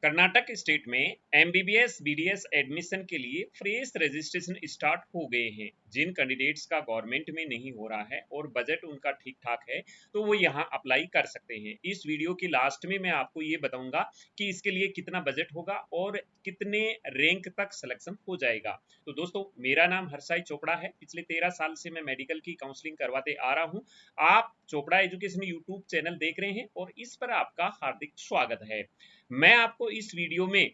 Karnataka state में MBBS BDS admission के लिए फ्रेश रजिस्ट्रेशन स्टार्ट हो गए हैं। जिन कैंडिडेट्स का गवर्नमेंट में नहीं हो रहा है और बजट उनका ठीक ठाक है तो वो यहाँ अप्लाई कर सकते हैं। इस वीडियो की लास्ट में मैं आपको ये बताऊंगा कि इसके लिए कितना बजट होगा और कितने रैंक तक सिलेक्शन हो जाएगा। तो दोस्तों, मेरा नाम हर्षाई चोपड़ा है। पिछले 13 साल से मैं मेडिकल की काउंसलिंग करवाते आ रहा हूँ। आप चोपड़ा एजुकेशन यूट्यूब चैनल देख रहे हैं और इस पर आपका हार्दिक स्वागत है। मैं आपको इस वीडियो में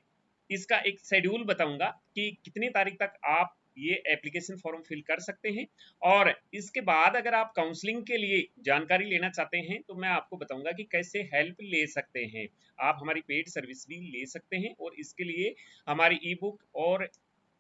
इसका एक शेड्यूल बताऊंगा कि कितनी तारीख तक आप ये एप्लीकेशन फॉर्म फिल कर सकते हैं और इसके बाद अगर आप काउंसलिंग के लिए जानकारी लेना चाहते हैं तो मैं आपको बताऊंगा कि कैसे हेल्प ले सकते हैं। आप हमारी पेड सर्विस भी ले सकते हैं और इसके लिए हमारी ई बुक और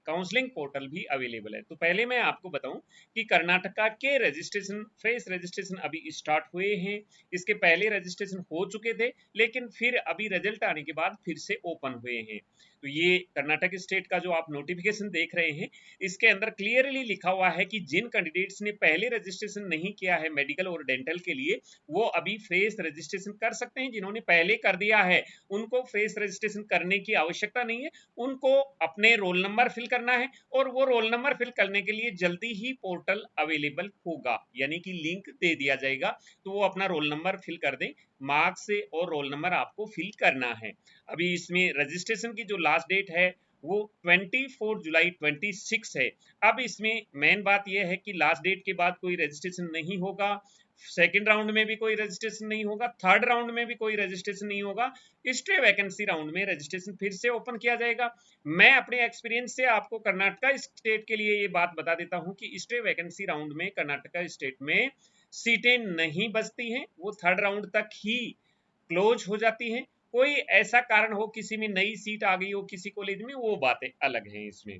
काउंसलिंग पोर्टल भी अवेलेबल है। तो पहले मैं आपको बताऊं कि कर्नाटका के रजिस्ट्रेशन फ्रेश रजिस्ट्रेशन अभी स्टार्ट हुए हैं। इसके पहले रजिस्ट्रेशन हो चुके थे लेकिन फिर अभी रिजल्ट आने के बाद फिर से ओपन हुए हैं। तो ये कर्नाटक स्टेट का जो आप नोटिफिकेशन देख रहे हैं इसके अंदर क्लियरली लिखा हुआ है कि जिन कैंडिडेट्स ने पहले रजिस्ट्रेशन नहीं किया है मेडिकल और डेंटल के लिए वो अभी फ्रेश रजिस्ट्रेशन कर सकते हैं। जिन्होंने पहले कर दिया है उनको फ्रेश रजिस्ट्रेशन करने की आवश्यकता नहीं है। उनको अपने रोल नंबर फिल करना है और वो रोल नंबर फिल करने के लिए जल्दी ही पोर्टल अवेलेबल होगा, यानी कि लिंक दे दिया जाएगा। तो वो अपना रोल नंबर फिल कर दें। मार्क्स और रोल नंबर आपको फिल करना है। अभी इसमें रजिस्ट्रेशन की जो लास्ट डेट है वो 24 जुलाई 26 है। अब इसमें मेन बात यह है कि लास्ट डेट के बाद कोई रजिस्ट्रेशन नहीं होगा। सेकेंड राउंड में भी कोई रजिस्ट्रेशन नहीं होगा, थर्ड राउंड में भी कोई रजिस्ट्रेशन नहीं होगा। स्टे वैकेंसी राउंड में रजिस्ट्रेशन फिर से ओपन किया जाएगा। मैं अपने एक्सपीरियंस से आपको कर्नाटका स्टेट के लिए ये बात बता देता हूं कि स्टे वैकेंसी राउंड में कर्नाटका स्टेट में सीटें नहीं बचती हैं, वो थर्ड राउंड तक ही क्लोज हो जाती हैं। कोई ऐसा कारण हो किसी में नई सीट आ गई हो किसी कॉलेज में, वो बातें अलग हैं। इसमें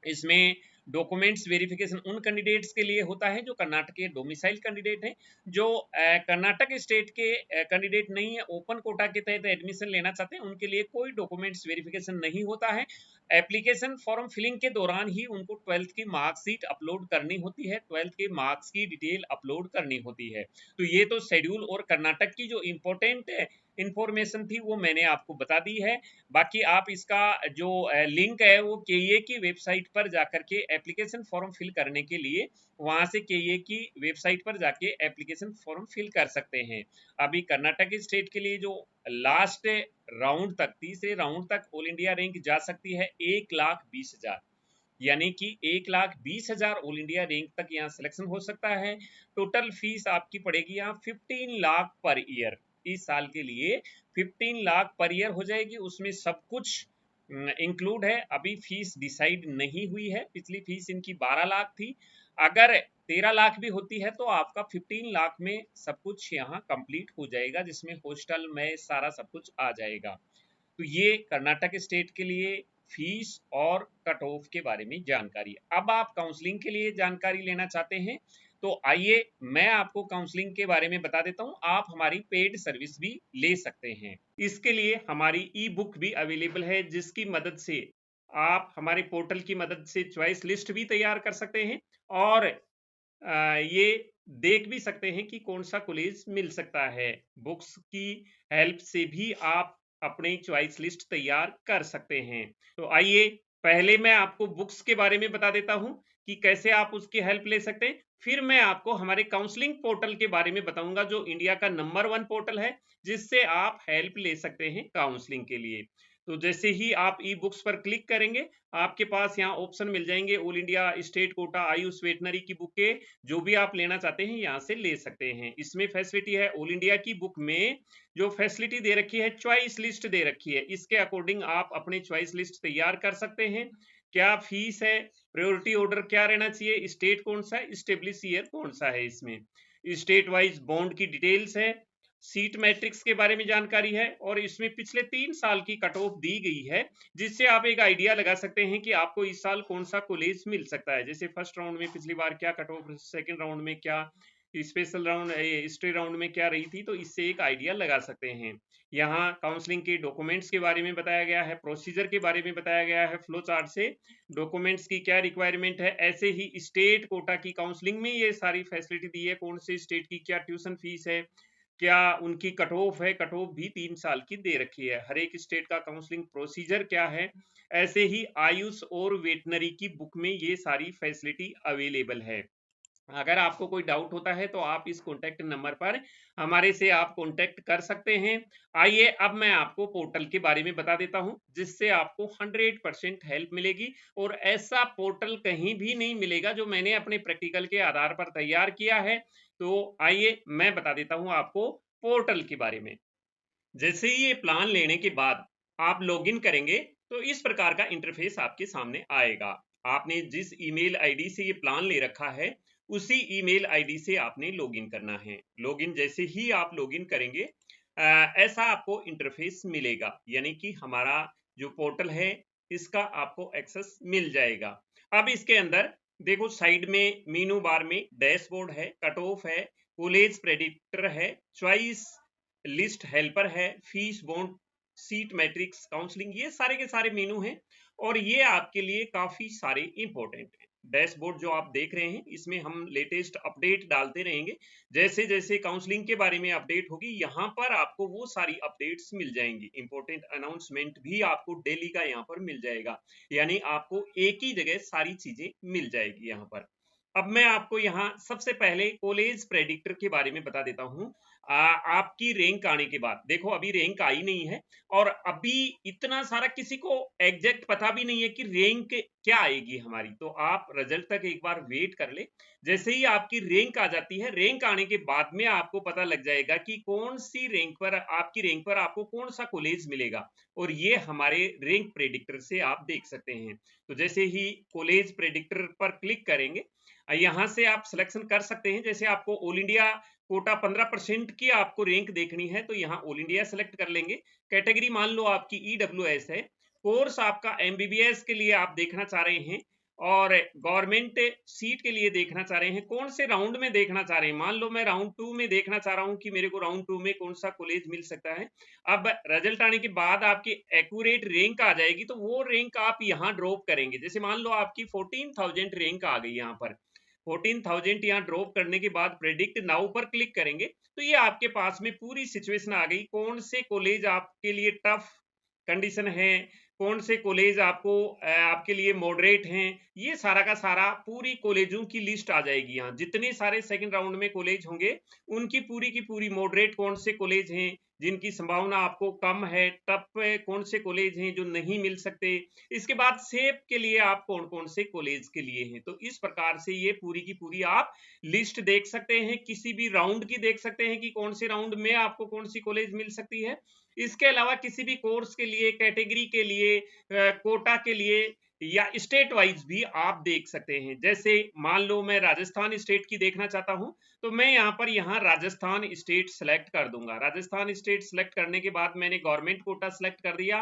इसमें डॉक्यूमेंट्स वेरिफिकेशन उन कैंडिडेट्स के लिए होता है जो कर्नाटक के डोमिसाइल कैंडिडेट हैं। जो कर्नाटक स्टेट के कैंडिडेट नहीं है, ओपन कोटा के तहत एडमिशन लेना चाहते हैं, उनके लिए कोई डॉक्यूमेंट्स वेरिफिकेशन नहीं होता है। एप्लीकेशन फॉर्म फिलिंग के दौरान ही उनको 12th की मार्कशीट अपलोड करनी होती है, 12th के मार्क्स की डिटेल अपलोड करनी होती है। तो ये तो शेड्यूल और कर्नाटक की जो इंपॉर्टेंट इंफॉर्मेशन थी वो मैंने आपको बता दी है। बाकी आप इसका जो लिंक है वो केए की वेबसाइट पर जाकर के एप्लीकेशन फॉर्म फिल करने के लिए वहां से केए की वेबसाइट पर जाके एप्लीकेशन फॉर्म फिल कर सकते हैं। अभी कर्नाटक स्टेट के लिए जो लास्ट राउंड तक, तीसरे राउंड तक ऑल इंडिया रैंक जा सकती है 1,20,000, यानी कि 1,20,000 ऑल इंडिया रैंक तक यहाँ सिलेक्शन हो सकता है। टोटल फीस आपकी पड़ेगी यहाँ 15 लाख पर ईयर। इस साल के लिए 15 लाख पर ईयर हो जाएगी। उसमें सब कुछ इंक्लूड है। अभी फीस डिसाइड नहीं हुई है। पिछली फीस इनकी 12 लाख थी। अगर 13 लाख भी होती है तो आपका 15 लाख में सब कुछ यहाँ कंप्लीट हो जाएगा, जिसमें हॉस्टल में सारा सब कुछ आ जाएगा। तो ये कर्नाटक स्टेट के लिए फीस और कट ऑफ के बारे में जानकारी। अब आप काउंसलिंग के लिए जानकारी लेना चाहते हैं तो आइए मैं आपको काउंसलिंग के बारे में बता देता हूं। आप हमारी पेड सर्विस भी ले सकते हैं। इसके लिए हमारी ई बुक भी अवेलेबल है, जिसकी मदद से आप हमारे पोर्टल की मदद से चॉइस लिस्ट भी तैयार कर सकते हैं और ये देख भी सकते हैं कि कौन सा कॉलेज मिल सकता है। बुक्स की हेल्प से भी आप अपनी चॉइस लिस्ट तैयार कर सकते हैं। तो आइए पहले मैं आपको बुक्स के बारे में बता देता हूं कि कैसे आप उसकी हेल्प ले सकते हैं। फिर मैं आपको हमारे काउंसलिंग पोर्टल के बारे में बताऊंगा जो इंडिया का नंबर 1 पोर्टल है, जिससे आप हेल्प ले सकते हैं काउंसलिंग के लिए। तो जैसे ही आप ई बुक्स पर क्लिक करेंगे आपके पास यहाँ ऑप्शन मिल जाएंगे all India state quota Ayush veterinary की बुक के। जो भी आप लेना चाहते हैं यहाँ से ले सकते हैं। इसमें फैसिलिटी है ऑल इंडिया की बुक में जो फैसिलिटी दे रखी है, चॉइस लिस्ट दे रखी है। इसके अकॉर्डिंग आप अपनी चॉइस लिस्ट तैयार कर सकते हैं। क्या फीस है, प्रायोरिटी ऑर्डर क्या रहना चाहिए, स्टेट कौन सा है, स्टेब्लिश ईयर कौन सा है, इसमें स्टेट वाइज बॉन्ड की डिटेल्स है, सीट मैट्रिक्स के बारे में जानकारी है और इसमें पिछले 3 साल की कट ऑफ दी गई है, जिससे आप एक आइडिया लगा सकते हैं कि आपको इस साल कौन सा कॉलेज मिल सकता है। जैसे फर्स्ट राउंड में पिछली बार क्या कट ऑफ, सेकेंड राउंड में क्या, स्पेशल राउंड स्टे राउंड में क्या रही थी, तो इससे एक आइडिया लगा सकते हैं। यहाँ काउंसलिंग के डॉक्यूमेंट्स के बारे में बताया गया है, प्रोसीजर के बारे में बताया गया है, फ्लो चार्ट से डॉक्यूमेंट्स की क्या रिक्वायरमेंट है। ऐसे ही स्टेट कोटा की काउंसलिंग में ये सारी फैसिलिटी दी है, कौन से स्टेट की क्या ट्यूशन फीस है, क्या उनकी कट ऑफ है, कट ऑफ भी 3 साल की दे रखी है। हर एक स्टेट का काउंसलिंग प्रोसीजर क्या है, ऐसे ही आयुष और वेटनरी की बुक में ये सारी फैसिलिटी अवेलेबल है। अगर आपको कोई डाउट होता है तो आप इस कॉन्टैक्ट नंबर पर हमारे से आप कॉन्टैक्ट कर सकते हैं। आइए अब मैं आपको पोर्टल के बारे में बता देता हूं, जिससे आपको 100% हेल्प मिलेगी, और ऐसा पोर्टल कहीं भी नहीं मिलेगा जो मैंने अपने प्रैक्टिकल के आधार पर तैयार किया है। तो आइए मैं बता देता हूं आपको पोर्टल के बारे में। जैसे ही ये प्लान लेने के बाद आप लॉगिन करेंगे तो इस प्रकार का इंटरफेस आपके सामने आएगा। आपने जिस ईमेल आईडी से ये प्लान ले रखा है उसी ईमेल आईडी से आपने लॉगिन करना है। लॉगिन जैसे ही आप लॉगिन करेंगे ऐसा आपको इंटरफेस मिलेगा, यानी कि हमारा जो पोर्टल है इसका आपको एक्सेस मिल जाएगा। अब इसके अंदर देखो, साइड में मेनू बार में डैशबोर्ड है, कट ऑफ है, कॉलेज प्रेडिक्टर है, चॉइस लिस्ट हेल्पर है, fees bond, seat matrix, counselling, ये सारे के सारे मेनू हैं और ये आपके लिए काफी सारे इंपॉर्टेंट हैं। डैशबोर्ड जो आप देख रहे हैं इसमें हम लेटेस्ट अपडेट डालते रहेंगे। जैसे जैसे काउंसलिंग के बारे में अपडेट होगी यहाँ पर आपको वो सारी अपडेट्स मिल जाएंगी। इंपॉर्टेंट अनाउंसमेंट भी आपको डेली का यहाँ पर मिल जाएगा, यानी आपको एक ही जगह सारी चीजें मिल जाएगी यहाँ पर। अब मैं आपको यहाँ सबसे पहले कॉलेज प्रेडिक्टर के बारे में बता देता हूँ। आपकी रैंक आने के बाद, देखो अभी रैंक आई नहीं है और अभी इतना सारा किसी को एग्जैक्ट पता भी नहीं है कि रैंक क्या आएगी हमारी, तो आप रिजल्ट तक एक बार वेट कर ले। जैसे ही आपकी रैंक आ जाती है, रैंक आने के बाद में आपको पता लग जाएगा कि कौन सी रैंक पर, आपकी रैंक पर आपको कौन सा कॉलेज मिलेगा, और ये हमारे रैंक प्रेडिक्टर से आप देख सकते हैं। तो जैसे ही कॉलेज प्रेडिक्टर पर क्लिक करेंगे यहां से आप सिलेक्शन कर सकते हैं। जैसे आपको ऑल इंडिया कोटा 15% की आपको रैंक देखनी है तो यहाँ ऑल इंडिया सेलेक्ट कर लेंगे। कैटेगरी मान लो आपकी ईडब्ल्यूएस है, कोर्स आपका एमबीबीएस के लिए आप देखना चाह रहे हैं, और गवर्नमेंट सीट के लिए देखना चाह रहे हैं, कौन से राउंड में देखना चाह रहे हैं। मान लो मैं राउंड 2 में देखना चाह रहा हूं कि मेरे को राउंड 2 में कौन सा कॉलेज मिल सकता है। अब रिजल्ट आने के बाद आपकी एक्यूरेट रैंक आ जाएगी तो वो रैंक आप यहाँ ड्रॉप करेंगे। जैसे मान लो आपकी 14,000 रैंक आ गई, यहाँ पर 14,000 यहाँ ड्रॉप करने के बाद प्रेडिक्ट नाउ पर क्लिक करेंगे तो ये आपके पास में पूरी सिचुएशन आ गई, कौन से कॉलेज आपके लिए टफ कंडीशन है, कौन से कॉलेज आपको आपके लिए मॉडरेट हैं, ये सारा का सारा पूरी कॉलेजों की लिस्ट आ जाएगी। यहाँ जितने सारे सेकंड राउंड में कॉलेज होंगे उनकी पूरी की पूरी मॉडरेट कौन से कॉलेज हैं जिनकी संभावना आपको कम है, टफ कौन से कॉलेज हैं जो नहीं मिल सकते, इसके बाद सेफ के लिए आप कौन कौन से कॉलेज के लिए हैं। तो इस प्रकार से ये पूरी की पूरी आप लिस्ट देख सकते हैं, किसी भी राउंड की देख सकते हैं कि कौन से राउंड में आपको कौन सी कॉलेज मिल सकती है। इसके अलावा किसी भी कोर्स के लिए, कैटेगरी के लिए, कोटा के लिए या स्टेट वाइज भी आप देख सकते हैं। जैसे मान लो मैं राजस्थान स्टेट की देखना चाहता हूं तो मैं यहाँ राजस्थान स्टेट सेलेक्ट कर दूंगा। राजस्थान स्टेट सेलेक्ट करने के बाद मैंने गवर्नमेंट कोटा सेलेक्ट कर दिया,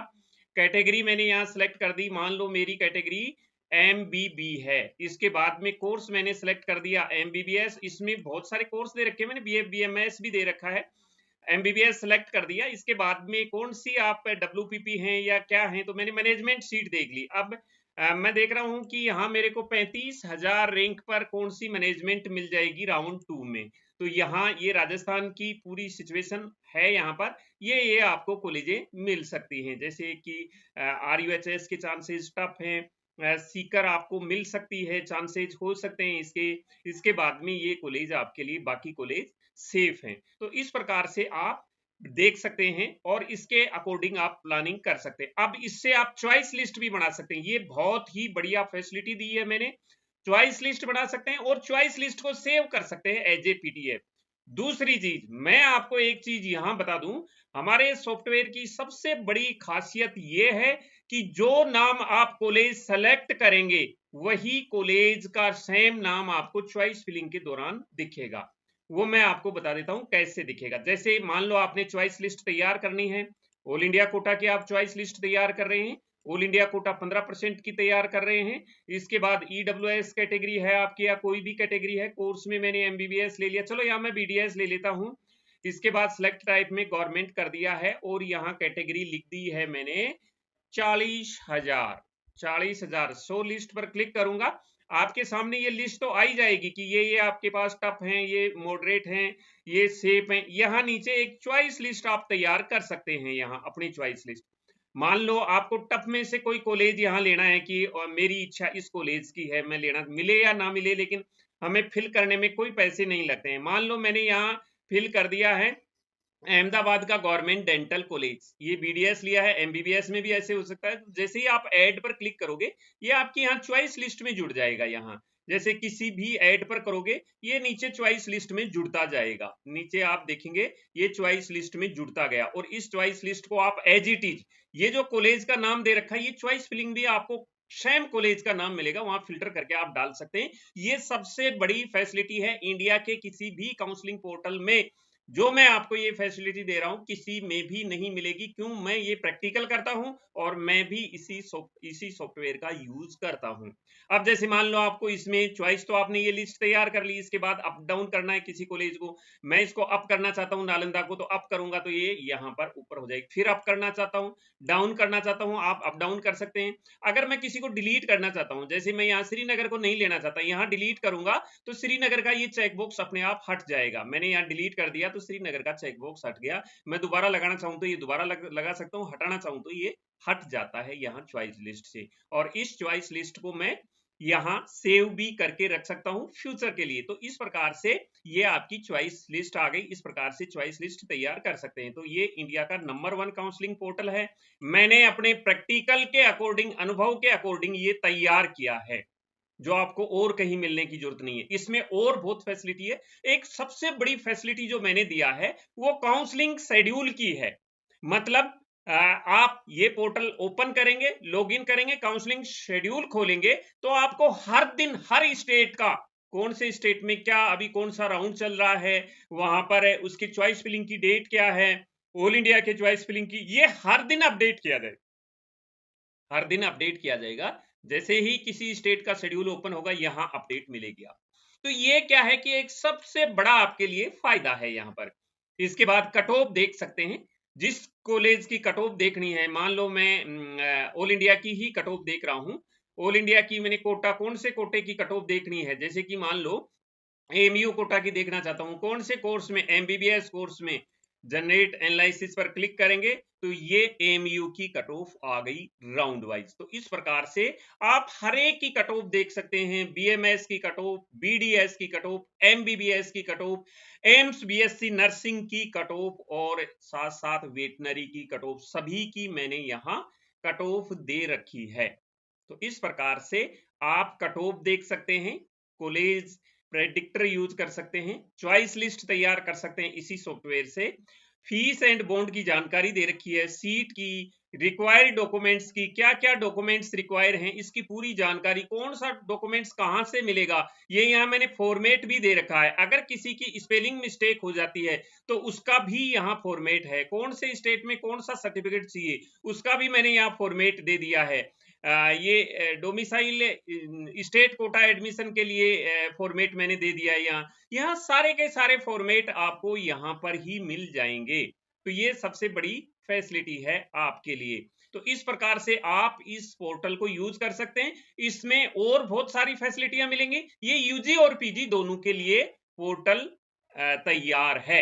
कैटेगरी मैंने यहाँ सेलेक्ट कर दी, मान लो मेरी कैटेगरी MBB है। इसके बाद में कोर्स मैंने सेलेक्ट कर दिया MBBS, इसमें बहुत सारे कोर्स दे रखे हैं मैंने, BF BMS भी दे रखा है। MBBS सेलेक्ट कर दिया, इसके बाद में कौन सी आप WPP हैं या क्या हैं, तो मैंने मैनेजमेंट सीट देख ली। अब मैं देख रहा हूं कि यहाँ मेरे को 35,000 रैंक पर कौन सी मैनेजमेंट मिल जाएगी राउंड 2 में। तो यहाँ ये राजस्थान की पूरी सिचुएशन है, यहाँ पर ये आपको कॉलेजें मिल सकती हैं। जैसे कि RUHS के चांसेस टफ हैं, सीकर आपको मिल सकती है, चांसेस हो सकते हैं इसके। इसके बाद में ये कॉलेज आपके लिए, बाकी कॉलेज सेफ हैं। तो इस प्रकार से आप देख सकते हैं और इसके अकॉर्डिंग आप प्लानिंग कर सकते हैं। अब इससे आप चॉइस लिस्ट भी बना सकते हैं, ये बहुत ही बढ़िया फैसिलिटी दी है मैंने। चॉइस लिस्ट बना सकते हैं और चॉइस लिस्ट को सेव कर सकते हैं एज ए PDF। दूसरी चीज मैं आपको एक चीज यहां बता दूं, हमारे सॉफ्टवेयर की सबसे बड़ी खासियत यह है कि जो नाम आप कॉलेज सेलेक्ट करेंगे वही कॉलेज का सेम नाम आपको चॉइस फिलिंग के दौरान दिखेगा। वो मैं आपको बता देता हूं कैसे दिखेगा। जैसे मान लो आपने चॉइस लिस्ट तैयार करनी है, ऑल इंडिया कोटा की आप चॉइस लिस्ट तैयार कर रहे हैं, ऑल इंडिया कोटा 15% की तैयार कर रहे हैं। इसके बाद EWS कैटेगरी है आपकी या कोई भी कैटेगरी है, कोर्स में मैंने MBBS ले लिया, चलो यहाँ मैं BDS ले लेता हूँ। इसके बाद सिलेक्ट टाइप में गवर्नमेंट कर दिया है और यहाँ कैटेगरी लिख दी है मैंने 40,000। 40,000 शो लिस्ट पर क्लिक करूंगा। आपके सामने ये लिस्ट तो आई जाएगी कि ये आपके पास टफ हैं, ये मॉडरेट हैं, ये सेफ हैं। यहाँ नीचे एक चॉइस लिस्ट आप तैयार कर सकते हैं, यहाँ अपनी चॉइस लिस्ट। मान लो आपको टफ में से कोई कॉलेज यहाँ लेना है कि मेरी इच्छा इस कॉलेज की है, मैं लेना, मिले या ना मिले, लेकिन हमें फिल करने में कोई पैसे नहीं लगते हैं। मान लो मैंने यहाँ फिल कर दिया है अहमदाबाद का गवर्नमेंट डेंटल कॉलेज, ये बीडीएस लिया है, एमबीबीएस में भी ऐसे हो सकता है। जैसे ही आप ऐड पर क्लिक करोगे, ये आपकी यहाँ चॉइस लिस्ट में जुड़ जाएगा। यहाँ जैसे किसी भी ऐड पर करोगे, ये नीचे चॉइस लिस्ट में जुड़ता जाएगा। नीचे आप देखेंगे ये चॉइस लिस्ट में जुड़ता गया, और इस चॉइस लिस्ट को आप एज इट इज, ये जो कॉलेज का नाम दे रखा है, ये चॉइस फिलिंग भी आपको सेम कॉलेज का नाम मिलेगा, वहां फिल्टर करके आप डाल सकते हैं। ये सबसे बड़ी फैसिलिटी है इंडिया के किसी भी काउंसलिंग पोर्टल में। जो मैं आपको ये फैसिलिटी दे रहा हूं, किसी में भी नहीं मिलेगी। क्यों? मैं ये प्रैक्टिकल करता हूं और मैं भी इसी सॉफ्टवेयर का यूज करता हूं। अब जैसे मान लो आपको इसमें चॉइस, तो आपने ये लिस्ट तैयार कर ली, इसके बाद अप डाउन करना है किसी कॉलेज को। मैं इसको अप करना चाहता हूं नालंदा को, तो अप करूंगा तो ये यहाँ पर ऊपर हो जाएगी। फिर अप करना चाहता हूं, डाउन करना चाहता हूं, आप अप डाउन कर सकते हैं। अगर मैं किसी को डिलीट करना चाहता हूं, जैसे मैं यहाँ श्रीनगर को नहीं लेना चाहता, यहाँ डिलीट करूंगा तो श्रीनगर का ये चेकबॉक्स अपने आप हट जाएगा। मैंने यहाँ डिलीट कर दिया तो श्रीनगर का चेकबॉक्स हट गया। मैं दोबारा लगाना चाहूं तो ये दोबारा लगा सकता हूं, हटाना चाहूं तो ये हट जाता है यहाँ चॉइस लिस्ट से। और इस चॉइस लिस्ट को मैं यहाँ सेव भी करके रख सकता हूं फ्यूचर के लिए। तो इस प्रकार से ये आपकी चॉइस लिस्ट आ गई। इस प्रकार से चॉइस लिस्ट तैयार कर सकते हैं। तो ये इंडिया का नंबर 1 काउंसलिंग पोर्टल है। मैंने अपने प्रैक्टिकल के अकॉर्डिंग, अनुभव के अकॉर्डिंग ये तैयार किया है, जो आपको और कहीं मिलने की जरूरत नहीं है। इसमें और बहुत फैसिलिटी है। एक सबसे बड़ी फैसिलिटी जो मैंने दिया है वो काउंसलिंग शेड्यूल की है। मतलब आप ये पोर्टल ओपन करेंगे, लॉगिन करेंगे, काउंसलिंग शेड्यूल खोलेंगे, तो आपको हर दिन हर स्टेट का, कौन से स्टेट में क्या अभी कौन सा राउंड चल रहा है, वहां पर है उसकी चॉइस फिलिंग की डेट क्या है, ऑल इंडिया के चॉइस फिलिंग की, ये हर दिन अपडेट किया जाएगा। हर दिन अपडेट किया जाएगा। जैसे ही किसी स्टेट का शेड्यूल ओपन होगा, यहां अपडेट मिलेगी आप। तो ये क्या है कि एक सबसे बड़ा आपके लिए फायदा है यहां पर। इसके बाद कट ऑफ देख सकते हैं, जिस कॉलेज की कट ऑफ देखनी है। मान लो मैं ऑल इंडिया की ही कट ऑफ देख रहा हूं। ऑल इंडिया की मैंने कोटा, कौन से कोटे की कट ऑफ देखनी है, जैसे कि मान लो एमयू कोटा की देखना चाहता हूं। कौन से कोर्स में? एमबीबीएस कोर्स में। जनरेट एनालिसिस पर क्लिक करेंगे तो ये एमयू की कट ऑफ आ गई राउंड वाइज। तो इस प्रकार से आप हर एक की कट ऑफ देख सकते हैं। बीएमएस की कट ऑफ, बीडीएस की कट ऑफ, एमबीबीएस की cut off, AIIMS BSc nursing की कट ऑफ, और साथ साथ वेटनरी की कट ऑफ, सभी की मैंने यहाँ कट ऑफ दे रखी है। तो इस प्रकार से आप कट ऑफ देख सकते हैं, कॉलेज प्रेडिक्टर यूज कर सकते हैं, चॉइस लिस्ट तैयार कर सकते हैं इसी सॉफ्टवेयर से। फीस एंड बॉन्ड की जानकारी दे रखी है, सीट की, रिक्वायर्ड डॉक्यूमेंट्स की, क्या क्या डॉक्यूमेंट्स रिक्वायर हैं, इसकी पूरी जानकारी, कौन सा डॉक्यूमेंट्स कहां से मिलेगा, ये यहाँ मैंने फॉर्मेट भी दे रखा है। अगर किसी की स्पेलिंग मिस्टेक हो जाती है तो उसका भी यहाँ फॉर्मेट है। कौन से स्टेट में कौन सा सर्टिफिकेट चाहिए, उसका भी मैंने यहाँ फॉर्मेट दे दिया है। ये डोमिसाइल स्टेट कोटा एडमिशन के लिए फॉर्मेट मैंने दे दिया है। यहाँ सारे के सारे फॉर्मेट आपको यहाँ पर ही मिल जाएंगे। तो ये सबसे बड़ी फैसिलिटी है आपके लिए। तो इस प्रकार से आप इस पोर्टल को यूज कर सकते हैं। इसमें और बहुत सारी फैसिलिटियां मिलेंगी। ये यूजी और पीजी दोनों के लिए पोर्टल तैयार है।